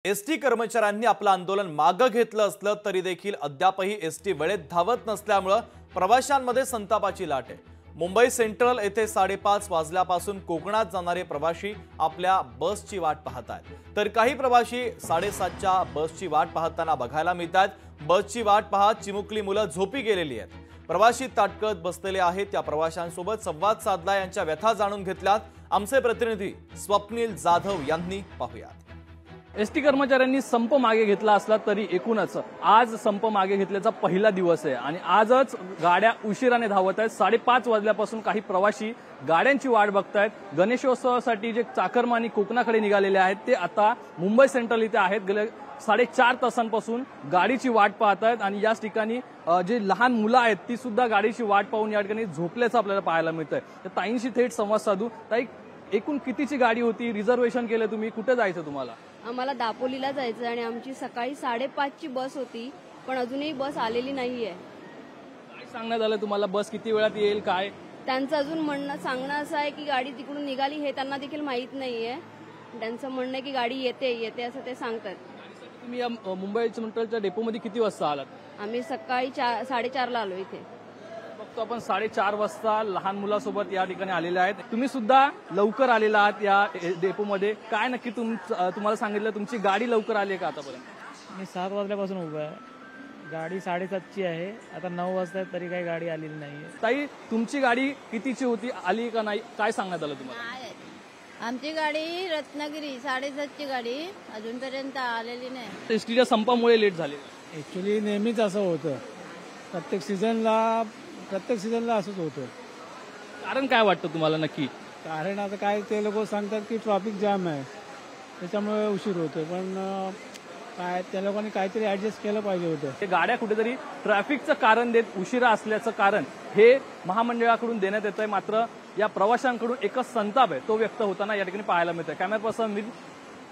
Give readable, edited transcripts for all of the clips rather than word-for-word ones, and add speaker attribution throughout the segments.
Speaker 1: ST कर्मचाऱ्यांनी आपलं आंदोलन मागे घेतलं असलं तरी देखील अद्यापही एसटी वेळेत धावत नसल्यामुळे प्रवाशांमध्ये संतापाची लाट आहे। मुंबई सेंट्रल येथे 5:30 वाजल्यापासून कोकणात जाणारे प्रवासी आपल्या बसची वाट पाहत आहेत, तर काही प्रवासी 7:30च्या बसची वाट पाहताना बघायला मिळतात। बसची वाट पाहत चिमुकली मुलं झोपी गेलेली आहेत। प्रवासी ताटकळत बसलेले आहेत। त्या प्रवाशांसोबत संवाद साधला, यांच्या व्यथा जाणून घेतल्यात आमचे प्रतिनिधी स्वप्नील जाधव यांनी। पाहूयात।
Speaker 2: एसटी कर्मचाऱ्यांनी संप मागे घेतला असला तरी एकूणच आज संप मागे घेतल्याचा पहिला दिवस आहे आणि आजच गाड्या उशिराने धावत आहेत। 5:30 वाजल्यापासून काही प्रवासी गाड्यांची वाट बघतायत। गणेशोत्सवासाठी जे चाकरमानी कोकणाकडे निघालेले आहेत ते आता मुंबई सेंट्रल इथे आहेत। गेले 4.5 तासांपासून गाडीची वाट पाहत आहेत आणि याच ठिकाणी जे लहान मुलं आहेत ती सुद्धा गाडीची वाट पाहून या ठिकाणी झोपल्याचं आपल्याला पाहायला मिळतंय। त्या ताईंशी थेट संवाद साधू। ताई, एकूण कितीची गाडी होती? रिझर्वेशन केलं तुम्ही? कुठे जायचं तुम्हाला?
Speaker 3: आम्हाला दापोलीला जायचं आणि आमची सकाळी 5:30ची बस होती, पण अजूनही बस आलेली नाहीये।
Speaker 2: काय सांगण्यात आलं तुम्हाला? बस किती वेळात येईल? काय
Speaker 3: त्यांचं अजून सांगणं असं आहे की गाडी तिकडून निघाली हे त्यांना देखील माहित नाहीये। त्यांचं म्हणणं आहे की गाडी येते असं ते सांगतात।
Speaker 2: तुम्ही या मुंबई सेंट्रलच्या डेपोमध्ये किती वाजता आलात?
Speaker 3: आम्ही सकाळी 4:30ला आलो इथे।
Speaker 2: फक्त आपण 4:30 वाजता लहान मुलासोबत या ठिकाणी आलेले आहेत। तुम्ही सुद्धा लवकर आलेला आहात या डेपोमध्ये। काय नक्की तुम्हाला सांगितलं? तुमची गाडी लवकर आली आहे का आतापर्यंत?
Speaker 4: मी 7 वाजल्यापासून उभा आहे। गाडी 7:30ची आहे, आता 9 वाजता तरी काही गाडी आलेली नाहीये।
Speaker 2: ताई, तुमची गाडी कितीची होती? आली का नाही? काय सांगण्यात आलं तुम्हाला?
Speaker 5: आमची गाडी रत्नागिरी 7:30ची गाडी अजूनपर्यंत आलेली नाही।
Speaker 2: एसटीच्या संपामुळे लेट झाले।
Speaker 4: ऍक्च्युली नेहमीच असं होतं, प्रत्येक सीझनला असंच होतं।
Speaker 2: कारण काय वाटतं तुम्हाला नक्की?
Speaker 4: कारण आता काय ते लोक सांगतात की ट्रॅफिक जाम आहे त्याच्यामुळे उशीर होतो, पण काय त्या लोकांनी काहीतरी ऍडजस्ट केलं पाहिजे होतं।
Speaker 2: ते गाड्या कुठेतरी ट्रॅफिकचं कारण देत उशिरा असल्याचं कारण हे महामंडळाकडून देण्यात येत आहे। मात्र या प्रवाशांकडून एकच संताप आहे तो व्यक्त होताना या ठिकाणी पाहायला मिळतोय। कॅमेरा पर्सन विन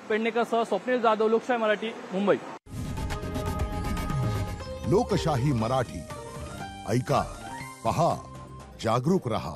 Speaker 2: पेडणेकरसह स्वप्नील जाधव, लोकशाही मराठी, मुंबई।
Speaker 6: लोकशाही मराठी ऐका, पहा, जागरूक रहा।